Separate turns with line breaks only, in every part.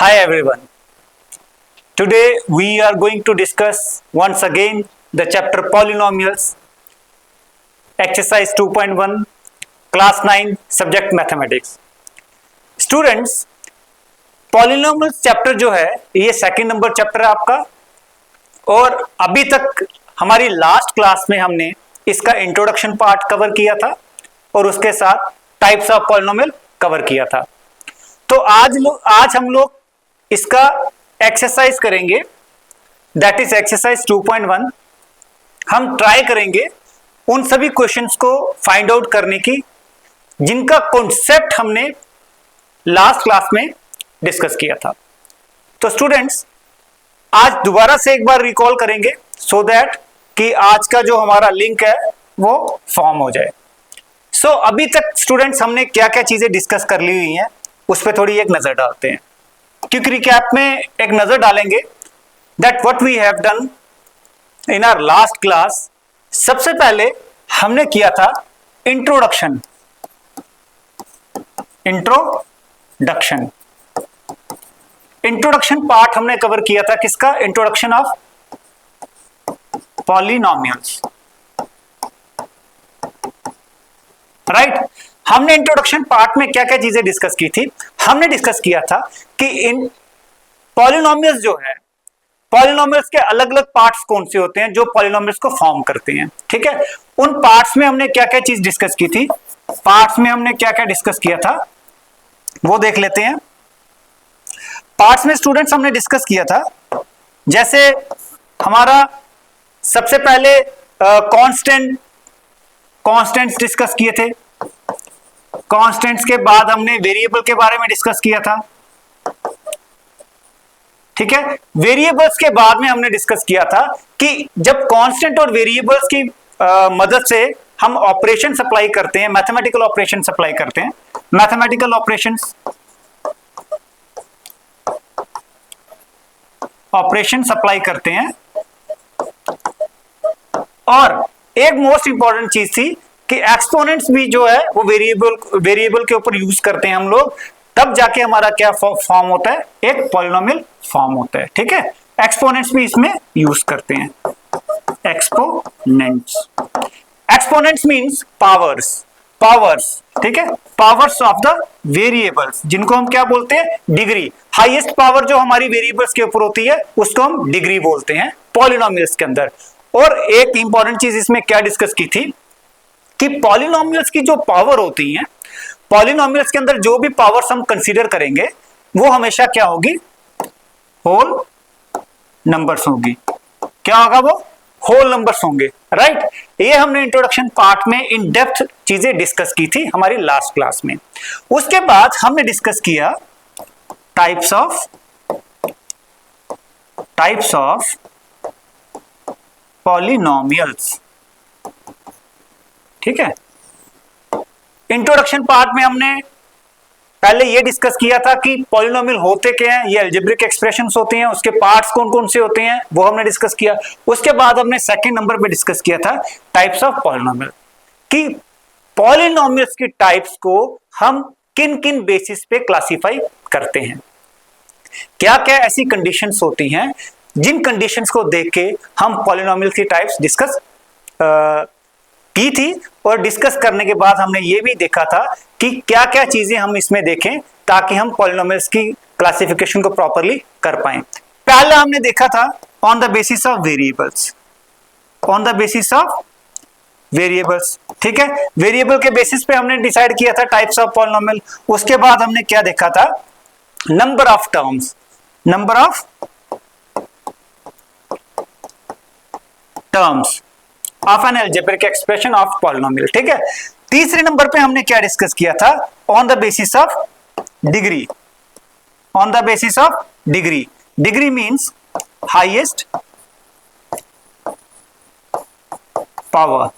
Hi everyone. Today we are going to discuss once again the chapter Polynomials, exercise 2.1, class 9, subject mathematics. Students, Polynomials chapter जो है ये second number chapter है आपका, और अभी तक हमारी लास्ट क्लास में हमने इसका इंट्रोडक्शन पार्ट कवर किया था और उसके साथ टाइप्स ऑफ पॉलिनोमियल कवर किया था। तो आज हम लोग इसका एक्सरसाइज करेंगे, दैट इज एक्सरसाइज 2.1। हम ट्राई करेंगे उन सभी क्वेश्चंस को फाइंड आउट करने की जिनका कॉन्सेप्ट हमने लास्ट क्लास में डिस्कस किया था। तो स्टूडेंट्स, आज दोबारा से एक बार रिकॉल करेंगे सो दैट कि आज का जो हमारा लिंक है वो फॉर्म हो जाए। सो अभी तक स्टूडेंट्स हमने क्या क्या चीजें डिस्कस कर ली हुई हैं उस पर थोड़ी एक नजर डालते हैं। क्विक रिकैप में एक नजर डालेंगे that what we have done in our last class. सबसे पहले हमने किया था इंट्रोडक्शन पार्ट हमने कवर किया था। किसका? Introduction of polynomials, right. हमने इंट्रोडक्शन पार्ट में क्या क्या चीजें डिस्कस की थी? हमने डिस्कस किया था कि इन पॉलिनोमियल्स जो है, पॉलिनोमियल्स के अलग अलग पार्ट्स कौन से होते हैं जो पॉलिनोमियल्स को फॉर्म करते हैं, ठीक है। उन पार्ट्स में हमने क्या क्या चीज डिस्कस की थी, पार्ट्स में हमने क्या क्या डिस्कस किया था वो देख लेते हैं। पार्ट्स में स्टूडेंट्स हमने डिस्कस किया था, जैसे हमारा सबसे पहले कॉन्स्टेंट्स डिस्कस किए थे। कॉन्स्टेंट्स के बाद हमने वेरिएबल के बारे में डिस्कस किया था, ठीक है। वेरिएबल्स के बाद में हमने डिस्कस किया था कि जब कांस्टेंट और वेरिएबल्स की मदद से हम ऑपरेशन अप्लाई करते हैं, मैथमेटिकल ऑपरेशन अप्लाई करते हैं, मैथमेटिकल ऑपरेशन अप्लाई करते हैं। और एक मोस्ट इंपॉर्टेंट चीज थी कि एक्सपोनेंट्स भी जो है वो वेरिएबल के ऊपर यूज करते हैं हम लोग, तब जाके हमारा क्या फॉर्म होता है, एक पॉलिनोमियल फॉर्म होता है, ठीक है। एक्सपोनेंट्स भी इसमें यूज करते हैं। एक्सपोनेंट्स मींस पावर्स, ठीक है, पावर्स ऑफ द वेरिएबल्स, जिनको हम क्या बोलते हैं, डिग्री। हाईएस्ट पावर जो हमारी वेरिएबल्स के ऊपर होती है उसको हम डिग्री बोलते हैं पॉलिनोमियल्स के अंदर। और एक इंपॉर्टेंट चीज इसमें क्या डिस्कस की थी कि पॉलिनोमियल्स की जो पावर होती है, पॉलिनोमियल्स के अंदर जो भी पावर्स हम कंसीडर करेंगे वो हमेशा क्या होगी, होल नंबर्स होगी। क्या होगा वो? होल नंबर्स होंगे, राइट। ये हमने इंट्रोडक्शन पार्ट में इन डेप्थ चीजें डिस्कस की थी हमारी लास्ट क्लास में। उसके बाद हमने डिस्कस किया टाइप्स ऑफ पॉलिनोमियल्स, ठीक है। इंट्रोडक्शन पार्ट में हमने पहले ये डिस्कस किया था कि पॉलिनोमियल होते क्या हैं, ये अलजेब्रिक एक्सप्रेशंस होते हैं, उसके पार्ट्स कौन कौन से होते हैं वो हमने डिस्कस किया। उसके बाद हमने सेकंड नंबर पे डिस्कस किया था टाइप्स ऑफ पॉलिनोमियल, कि पॉलिनोमियल्स की टाइप्स को हम किन किन बेसिस पे क्लासिफाई करते हैं, क्या क्या ऐसी कंडीशंस होती हैं जिन कंडीशंस को देख के हम पॉलिनोमियल की टाइप्स डिस्कस की थी। और डिस्कस करने के बाद हमने ये भी देखा था कि क्या क्या चीजें हम इसमें देखें ताकि हम पॉलिनोमियल्स की क्लासिफिकेशन को प्रॉपर्ली कर पाए। पहला हमने देखा था on the basis of variables, ठीक है। वेरिएबल के बेसिस पे हमने डिसाइड किया था टाइप्स ऑफ पॉलिनोमियल। उसके बाद हमने क्या देखा था, number of terms of N algebraic expression of polynomial, ठीक है। तीसरे नंबर पे हमने क्या डिस्कस किया था, on the basis of degree. Degree means highest power,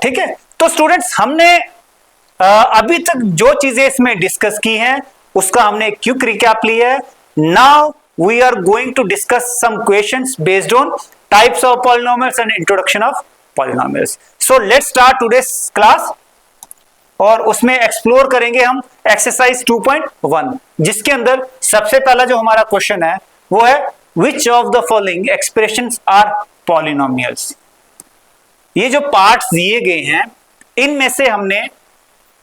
ठीक है। तो स्टूडेंट्स, हमने अभी तक जो चीजें इसमें डिस्कस की हैं उसका हमने क्विक रिकैप लिया है। Now we are going to discuss some questions based on types of polynomials and introduction of polynomials. So let's start today's class. और उसमें एक्सप्लोर करेंगे हम एक्सरसाइज 2.1, जिसके अंदर सबसे पहला जो हमारा क्वेश्चन है वो है which of the following expressions are polynomials. ये जो पार्ट्स दिए गए हैं इनमें से हमने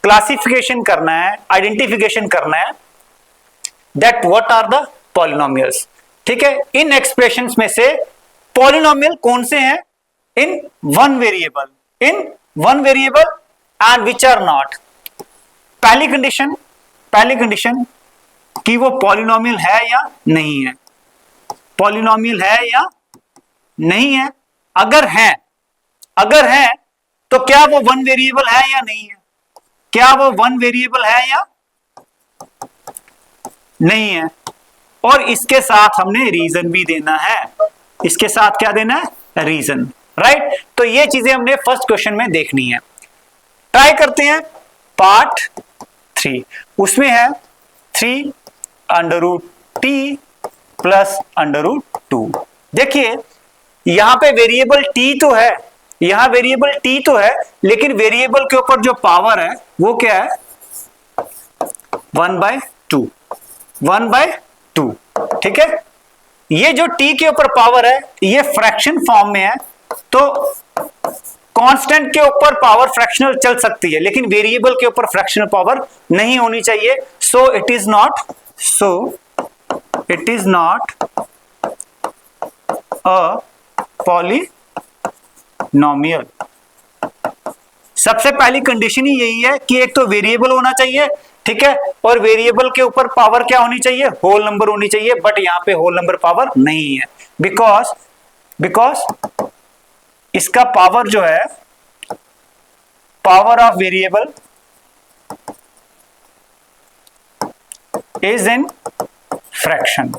क्लासिफिकेशन करना है, आइडेंटिफिकेशन करना है that what are the polynomials. ठीक है, इन एक्सप्रेशंस में से पॉलिनोमियल कौन से हैं in one variable and which are not. पहली कंडीशन कि वो पॉलिनोमियल है या नहीं है, पॉलिनोमियल है या नहीं है। अगर है तो क्या वो वन वेरिएबल है या नहीं है, क्या वो वन वेरिएबल है या नहीं है। और इसके साथ हमने रीजन भी देना है, इसके साथ क्या देना है, रीजन, राइट। तो ये चीजें हमने फर्स्ट क्वेश्चन में देखनी है। ट्राई करते हैं पार्ट 3, उसमें है 3√t प्लस √2। देखिए यहां पे वेरिएबल t तो है, यहां वेरिएबल t तो है, लेकिन वेरिएबल के ऊपर जो पावर है वो क्या है 1/2। ठीक है, ये जो t के ऊपर पावर है ये फ्रैक्शन फॉर्म में है, तो कांस्टेंट के ऊपर पावर फ्रैक्शनल चल सकती है, लेकिन वेरिएबल के ऊपर फ्रैक्शनल पावर नहीं होनी चाहिए। So it is not a polynomial. सबसे पहली कंडीशन ही यही है कि एक तो वेरिएबल होना चाहिए, ठीक है, और वेरिएबल के ऊपर पावर क्या होनी चाहिए, होल नंबर होनी चाहिए। बट यहां पे होल नंबर पावर नहीं है, बिकॉज इसका पावर जो है, power of variable is in fraction.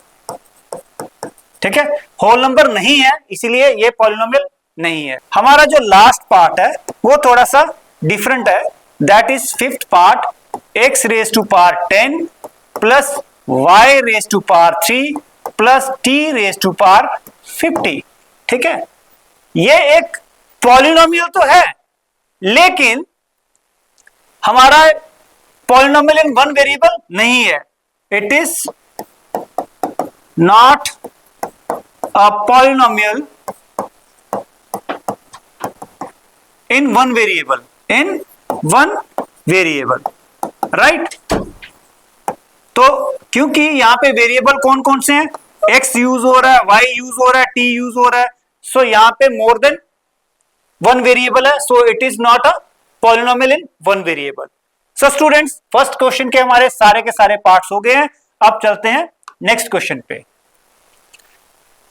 ठीक है, होल नंबर नहीं है, इसीलिए ये पॉलिनोमियल नहीं है। हमारा जो लास्ट पार्ट है वो थोड़ा सा डिफरेंट है, that is fifth part, x raise to power 10 plus y raise to power 3 plus t raise to power 50। ठीक है, ये एक पॉलिनोमियल तो है, लेकिन हमारा पॉलिनोमियल इन वन वेरिएबल नहीं है। It is not a polynomial in one variable, right. तो क्योंकि यहां पे वेरिएबल कौन कौन से हैं, x यूज हो रहा है, y यूज हो रहा है, t यूज हो रहा है, सो यहां पे मोर देन वन वेरिएबल है, so it is not a polynomial in one variable. So students, first question के हमारे सारे के सारे पार्ट्स हो गए हैं। अब चलते हैं नेक्स्ट क्वेश्चन पे।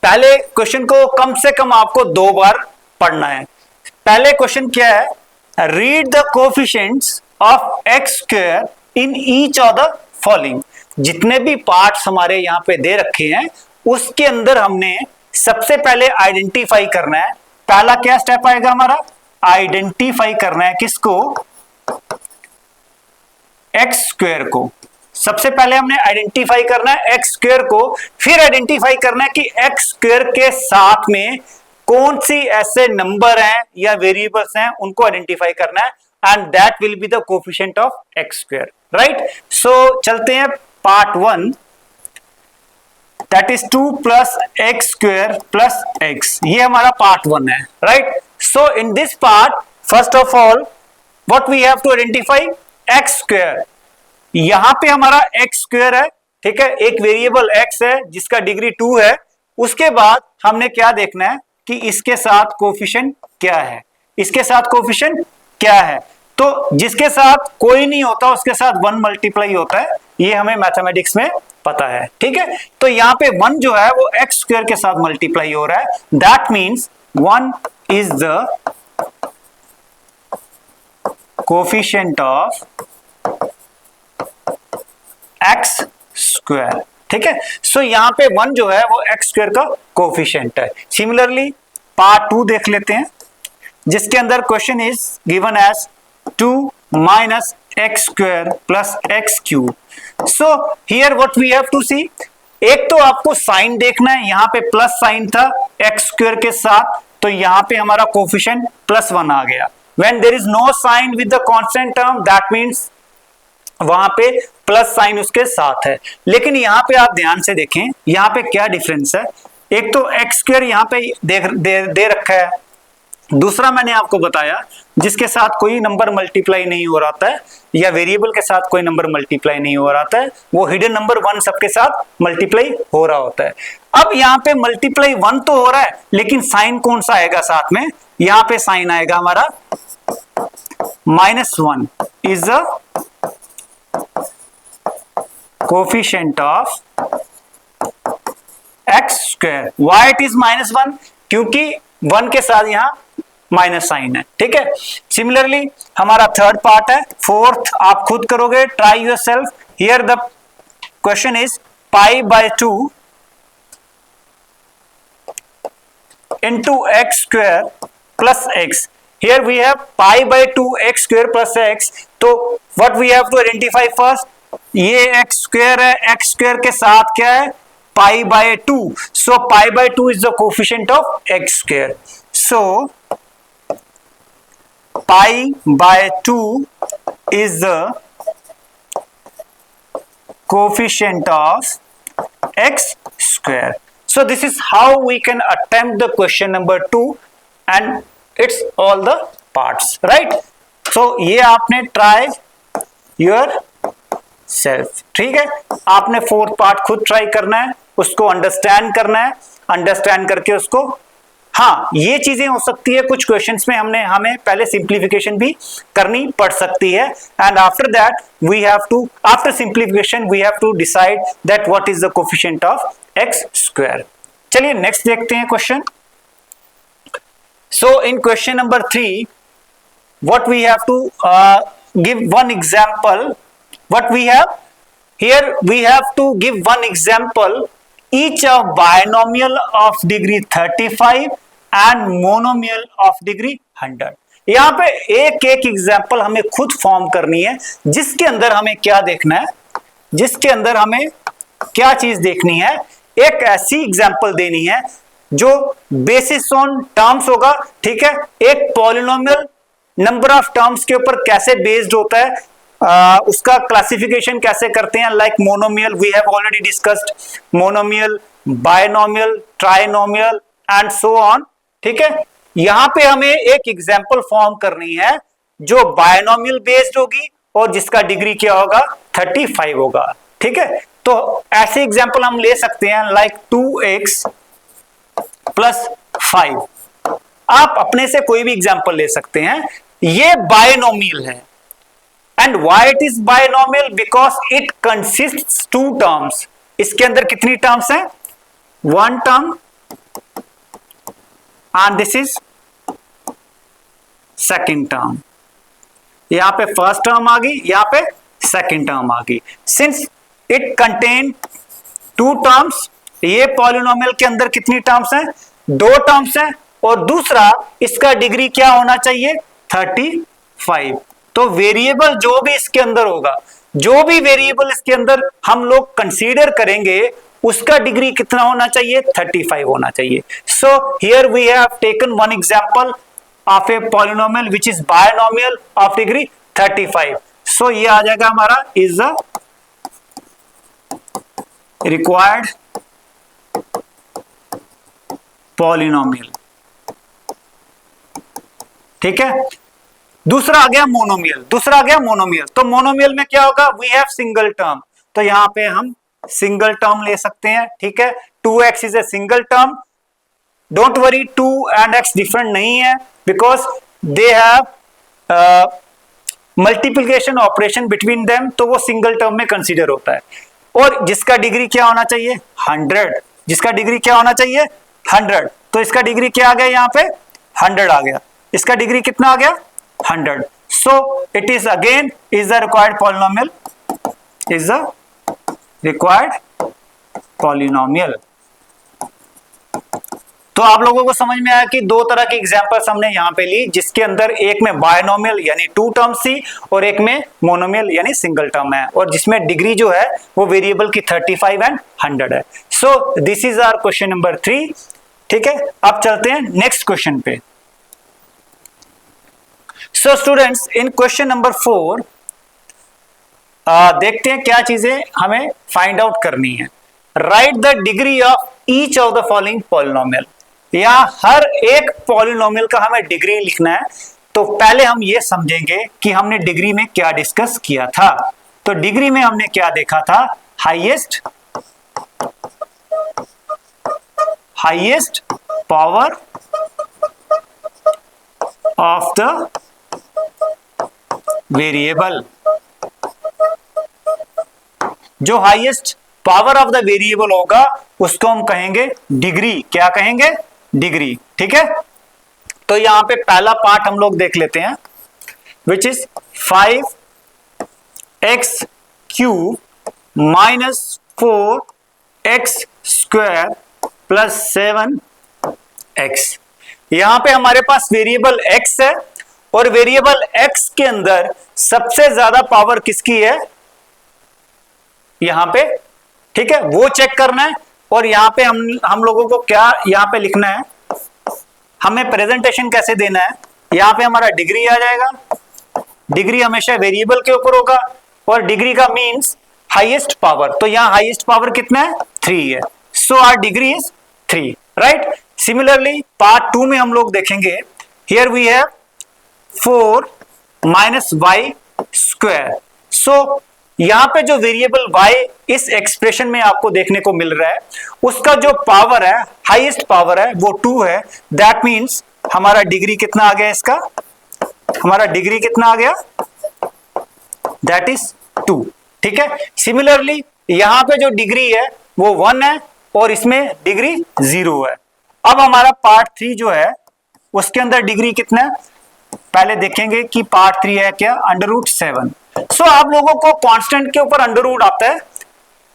पहले क्वेश्चन को कम से कम आपको 2 बार पढ़ना है। पहले क्वेश्चन क्या है, read the coefficients of x square in each of the following. जितने भी पार्ट्स हमारे यहां पे दे रखे हैं उसके अंदर हमने सबसे पहले आइडेंटिफाई करना है। पहला क्या स्टेप आएगा हमारा, आइडेंटिफाई करना है किसको, x स्क्वायर को। सबसे पहले हमने आइडेंटिफाई करना है x स्क्वायर को, फिर आइडेंटिफाई करना है कि x स्क्वायर के साथ में कौन सी ऐसे नंबर हैं या वेरिएबल्स हैं, उनको आइडेंटिफाई करना है, and that will be the coefficient of x square, right. So चलते हैं part 1, that is 2 plus x square plus x। ये हमारा पार्ट 1 है, right. So in this part first of all what we have to identify, x square. यहां पे हमारा x square है, ठीक है, एक वेरिएबल x है जिसका डिग्री 2 है। उसके बाद हमने क्या देखना है कि इसके साथ कोएफिशिएंट क्या है, इसके साथ कोएफिशिएंट क्या है। तो जिसके साथ कोई नहीं होता उसके साथ 1 मल्टीप्लाई होता है, ये हमें मैथमेटिक्स में पता है, ठीक है। तो यहां पे 1 जो है वो x स्क्वायर के साथ मल्टीप्लाई हो रहा है, that means 1 is the coefficient of x square, ठीक है। सो यहां पे 1 जो है वो x स्क्वायर का कोएफिशिएंट है। सिमिलरली पार्ट 2 देख लेते हैं, जिसके अंदर question is given as 2 minus x square plus x cube. So here what we have to see, एक तो आपको साइन देखना है, यहां पे प्लस साइन था एक्स स्क्वायर के साथ, तो यहां पे हमारा कोएफिशिएंट +1 आ गया। When there is no sign with the constant term that means वहां पे प्लस साइन उसके साथ है। लेकिन यहां पे आप ध्यान से देखें, यहां पे क्या डिफरेंस है, एक तो एक्स स्क्वायर यहां पे दे रखा है, दूसरा मैंने आपको बताया जिसके साथ कोई नंबर मल्टीप्लाई नहीं हो रहा है या वेरिएबल के साथ कोई नंबर मल्टीप्लाई नहीं हो रहा है, वो हिडन नंबर 1 सबके साथ मल्टीप्लाई हो रहा होता है। अब यहाँ पे मल्टीप्लाई 1 तो हो रहा है, लेकिन साइन कौन सा आएगा साथ में, यहाँ पे साइन आएगा हमारा -1 is the coefficient of X square. Why it is -1, क्योंकि 1 के साथ यहां माइनस साइन है, ठीक है। सिमिलरली हमारा थर्ड पार्ट है, फोर्थ आप खुद करोगे, try yourself. Here the question is π/2 into x square plus x. Here we have π/2 x square plus x. तो what we have to identify first, ये x square है, x square के साथ क्या है, π/2. So π/2 is the coefficient of x square. So π/2 is the coefficient of x square. So this is how we can attempt the question number 2 and it's all the parts, right? So ये आपने try your self, ठीक है। आपने fourth part खुद try करना है, उसको understand करना है, अंडरस्टैंड करके उसको, हाँ ये चीजें हो सकती है कुछ क्वेश्चंस में हमें पहले सिंप्लीफिकेशन भी करनी पड़ सकती है, and after that we have to, after simplification we have to decide that what is the coefficient of X square. चलिए नेक्स्ट देखते हैं question. So in question number 3 what we have to give one example, what we have here, we have to give one example each of binomial of degree 35 and monomial of degree 100। यहां पे एक एक example हमें खुद form करनी है, जिसके अंदर हमें क्या देखना है, जिसके अंदर हमें क्या चीज देखनी है, एक ऐसी एग्जाम्पल देनी है जो बेसिस ऑन टर्म्स होगा, ठीक है। एक पॉलिनोमियल नंबर ऑफ टर्म्स के ऊपर कैसे बेस्ड होता है, उसका क्लासिफिकेशन कैसे करते हैं, like monomial we have already discussed, monomial, binomial, trinomial and so on, ठीक है। यहां पे हमें एक एग्जांपल फॉर्म करनी है जो बायनोमियल बेस्ड होगी और जिसका डिग्री क्या होगा, 35 होगा, ठीक है। तो ऐसे एग्जांपल हम ले सकते हैं लाइक 2x + 5। आप अपने से कोई भी एग्जांपल ले सकते हैं, ये बायनोमियल है। And why it is binomial, because it consists 2 terms. इसके अंदर कितनी टर्म्स हैं, 1 term and this is second term. यहां पे फर्स्ट टर्म आ गई, यहां पे सेकंड टर्म आ गई। सिंस इट कंटेन 2 टर्म्स, ये पॉलिनोमियल के अंदर कितनी टर्म्स हैं, 2 टर्म्स हैं, और दूसरा इसका डिग्री क्या होना चाहिए, 35। तो वेरिएबल जो भी इसके अंदर होगा, जो भी वेरिएबल इसके अंदर हम लोग कंसीडर करेंगे, उसका डिग्री कितना होना चाहिए, 35 होना चाहिए। So here we have taken one example of a polynomial which is binomial of degree 35। So ये आ जाएगा हमारा इज द रिक्वायर्ड पॉलिनोमियल, ठीक है। दूसरा आ गया मोनोमियल, दूसरा आ गया मोनोमियल। तो मोनोमियल में क्या होगा, वी हैव सिंगल टर्म, तो यहां पे हम सिंगल टर्म ले सकते हैं, ठीक है। 2x is a single term, don't worry 2 and x different नहीं है, because they have multiplication operation between them, तो वो सिंगल टर्म में कंसीडर होता है। और जिसका डिग्री क्या होना चाहिए, 100, जिसका डिग्री क्या होना चाहिए, 100। तो इसका डिग्री क्या आ गया, यहाँ पे 100 आ गया, इसका डिग्री कितना आ गया, 100। So it is again is the required polynomial, is the required polynomial. तो आप लोगों को समझ में आया कि 2 तरह के एग्जांपल्स हमने यहां पे ली, जिसके अंदर एक में बायनोमियल यानी 2 टर्म्स थी और एक में मोनोमियल यानी सिंगल टर्म है, और जिसमें डिग्री जो है वो वेरिएबल की 35 एंड 100 है। So this is our question number 3, ठीक है। अब चलते हैं नेक्स्ट क्वेश्चन पे। So students, in question number 4 देखते हैं क्या चीजें हमें फाइंड आउट करनी है। Right the degree of each of the following polynomial. या हर एक पॉलिनोमियल का हमें डिग्री लिखना है। तो पहले हम ये समझेंगे कि हमने डिग्री में क्या डिस्कस किया था। तो डिग्री में हमने क्या देखा था, highest power of the variable. जो highest power of the variable होगा उसको हम कहेंगे डिग्री। क्या कहेंगे, डिग्री। ठीक है, तो यहां पे पहला पार्ट हम लोग देख लेते हैं, which is 5x cube minus 4x square plus 7x। यहां पे हमारे पास वेरिएबल x है और वेरिएबल x के अंदर सबसे ज्यादा पावर किसकी है यहां पे। ठीक है, वो चेक करना है। और यहां पे हम लोगों को क्या यहां पे लिखना है, हमें प्रेजेंटेशन कैसे देना है। यहां पे हमारा डिग्री आ जाएगा। डिग्री हमेशा वेरिएबल के ऊपर होगा और डिग्री का मींस हाईएस्ट पावर। तो यहां हाईएस्ट पावर कितना है, 3 है। So our degree is 3, right. Similarly part 2 में हम लोग देखेंगे, here we have 4 minus y square. So यहां पे जो वेरिएबल y इस एक्सप्रेशन में आपको देखने को मिल रहा है, उसका जो पावर है, हाईएस्ट पावर है, वो 2 है। दैट मींस हमारा डिग्री कितना आ गया इसका, हमारा डिग्री कितना आ गया, दैट इज 2। ठीक है, सिमिलरली यहां पे जो डिग्री है वो 1 है और इसमें डिग्री 0 है। अब हमारा पार्ट 3 जो है उसके अंदर डिग्री कितना है, पहले देखेंगे कि पार्ट 3 है क्या, √7। सो आप लोगों को कांस्टेंट के ऊपर अंडर रूट आता है,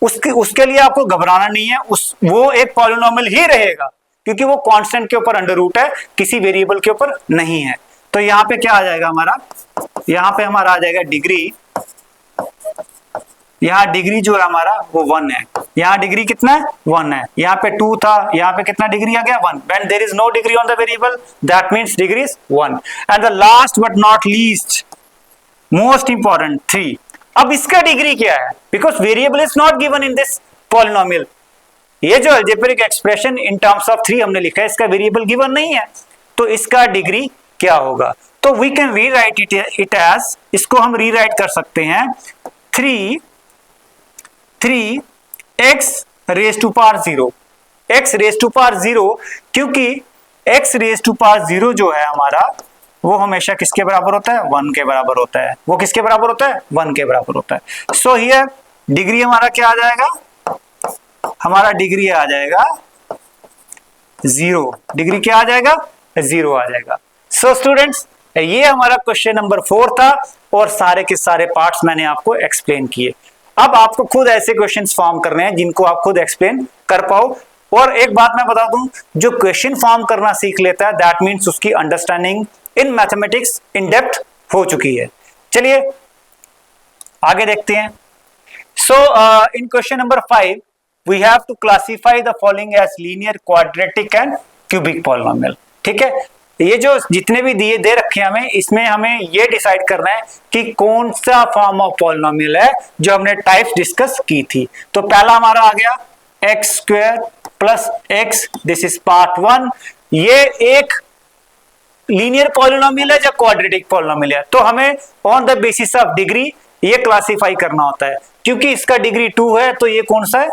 उसके लिए आपको घबराना नहीं है। वो एक पॉलिनोमियल ही रहेगा क्योंकि वो कांस्टेंट के ऊपर अंडर रूट है, किसी वेरिएबल के ऊपर नहीं है। तो यहां पे क्या आ जाएगा हमारा, यहां पे हमारा आ जाएगा डिग्री। यहाँ डिग्री जो है हमारा वो 1 है। यहाँ डिग्री कितना है, 1 है। यहाँ पे 2 था, यहाँ पे कितना डिग्री आ गया, 1। When there is no degree on the variable, that means degree is 1. And the last but not least, most important 3. अब इसका डिग्री क्या है, because variable is not given in this polynomial. ये जो algebraic expression in terms of 3 हमने लिखा है, इसका वेरिएबल गिवन नहीं है, तो इसका डिग्री क्या होगा। तो we can rewrite it as, इसको हम रीराइट कर सकते हैं 3x raise to power 0, x raise to power 0, क्योंकि x रेज टू पावर 0 जो है हमारा वो हमेशा किसके बराबर होता है, 1 के बराबर होता है। वो किसके बराबर होता है, 1 के बराबर होता है। सो हियर डिग्री हमारा क्या आ जाएगा, हमारा डिग्री आ जाएगा 0। डिग्री क्या आ जाएगा, 0 आ जाएगा। सो स्टूडेंट्स, ये हमारा क्वेश्चन नंबर 4 था और सारे के सारे पार्ट्स मैंने आपको एक्सप्लेन किए। अब आपको खुद ऐसे क्वेश्चंस फॉर्म करने हैं जिनको आप खुद एक्सप्लेन कर पाओ। और एक बात मैं बता दूं, जो क्वेश्चन फॉर्म करना सीख लेता है दैट मीन्स उसकी understanding in mathematics in depth हो चुकी है। चलिए आगे देखते हैं। So in question number 5 we have to classify the following as linear, quadratic and cubic polynomial. ठीक है, ये जो जितने भी दिए दे रखे हैं हमें, इसमें हमें ये डिसाइड करना है कि कौन सा फॉर्म ऑफ पॉलिनोमियल है जो हमने टाइप्स डिस्कस की थी। तो पहला हमारा आ गया x square plus x, this is part 1। ये एक लीनियर पॉलिनोमियल है या क्वाड्रेटिक पॉलिनोमियल है, तो हमें on the basis of degree ये क्लासिफाई करना होता है। क्योंकि इसका डिग्री 2 है तो ये कौन सा है,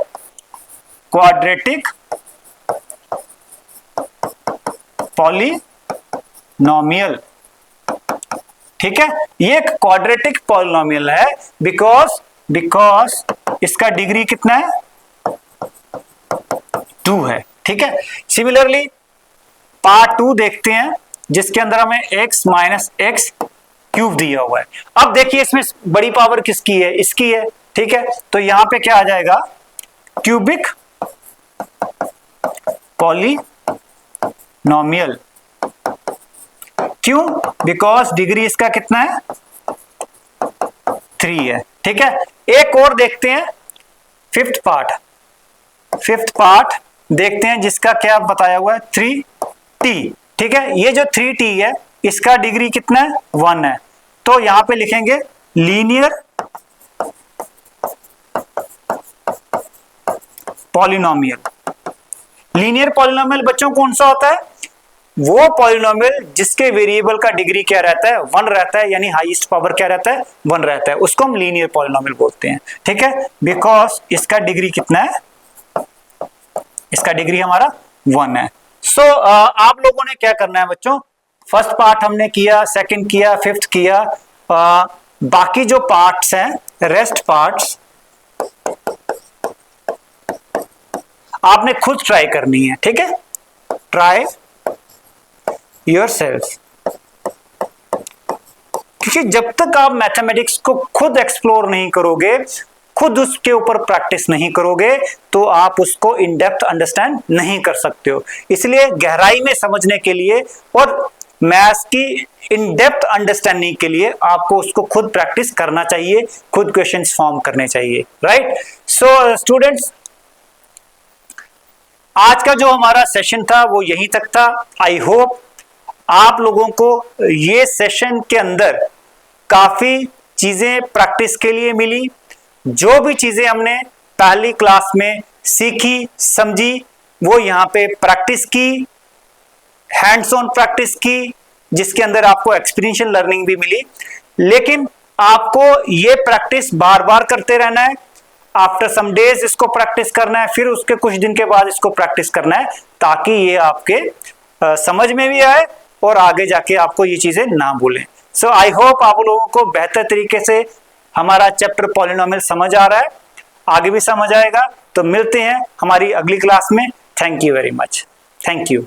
क्वाड्रेटिक पॉलिनोमियल। ठीक है, ये एक क्वाड्रेटिक पॉलिनोमियल है बिकॉज इसका डिग्री कितना है, 2 है। ठीक है, सिमिलरली पार्ट 2 देखते हैं जिसके अंदर हमें x माइनस एक्स क्यूब दिया हुआ है। अब देखिए इसमें बड़ी पावर किसकी है, इसकी है। ठीक है, तो यहां पे क्या आ जाएगा, क्यूबिक पॉलिनोमियल। क्यों, बिकॉज डिग्री इसका कितना है, 3 है। ठीक है, एक और देखते हैं, फिफ्थ पार्ट देखते हैं जिसका क्या बताया हुआ है, 3t। ठीक है, ये जो 3t है इसका डिग्री कितना है, 1 है। तो यहां पे लिखेंगे लीनियर पॉलिनोमियल। लीनियर पॉलिनोमियल बच्चों कौन सा होता है, वो पॉलिनोमियल जिसके वेरिएबल का डिग्री क्या रहता है, 1 रहता है, यानी हाईएस्ट पावर क्या रहता है, 1 रहता है, उसको हम लीनियर पॉलिनोमियल बोलते हैं। ठीक है, बिकॉज इसका डिग्री कितना है, इसका डिग्री हमारा 1 है। सो आप लोगों ने क्या करना है बच्चों, फर्स्ट पार्ट हमने किया, सेकंड किया, फिफ्थ किया, बाकी जो पार्ट्स हैं, रेस्ट पार्ट्स आपने खुद ट्राई करनी है। ठीक है, ट्राई योरसेल्फ, क्योंकि जब तक आप मैथमेटिक्स को खुद एक्सप्लोर नहीं करोगे, खुद उसके ऊपर प्रैक्टिस नहीं करोगे, तो आप उसको इन डेप्थ अंडरस्टैंड नहीं कर सकते हो। इसलिए गहराई में समझने के लिए और मैथ्स की इन डेप्थ अंडरस्टैंडिंग के लिए आपको उसको खुद प्रैक्टिस करना चाहिए, खुद क्वेश्चंस फॉर्म करने चाहिए। राइट, सो स्टूडेंट्स, आज का जो हमारा सेशन था वो यहीं तक था। आई होप आप लोगों को ये सेशन के अंदर काफी चीजें प्रैक्टिस के लिए मिली। जो भी चीजें हमने पहली क्लास में सीखी समझी, वो यहाँ पे प्रैक्टिस की, हैंड्स ऑन प्रैक्टिस की, जिसके अंदर आपको एक्सपीरियंशियल लर्निंग भी मिली। लेकिन आपको ये प्रैक्टिस बार बार करते रहना है। आफ्टर सम डेज इसको प्रैक्टिस करना है, फिर उसके कुछ दिन के बाद इसको प्रैक्टिस करना है, ताकि ये आपके समझ में भी आए और आगे जाके आपको ये चीजें ना भूलें। सो आई होप आप लोगों को बेहतर तरीके से हमारा चैप्टर पॉलिनोमियल समझ आ रहा है, आगे भी समझ आएगा। तो मिलते हैं हमारी अगली क्लास में। Thank you very much. Thank you.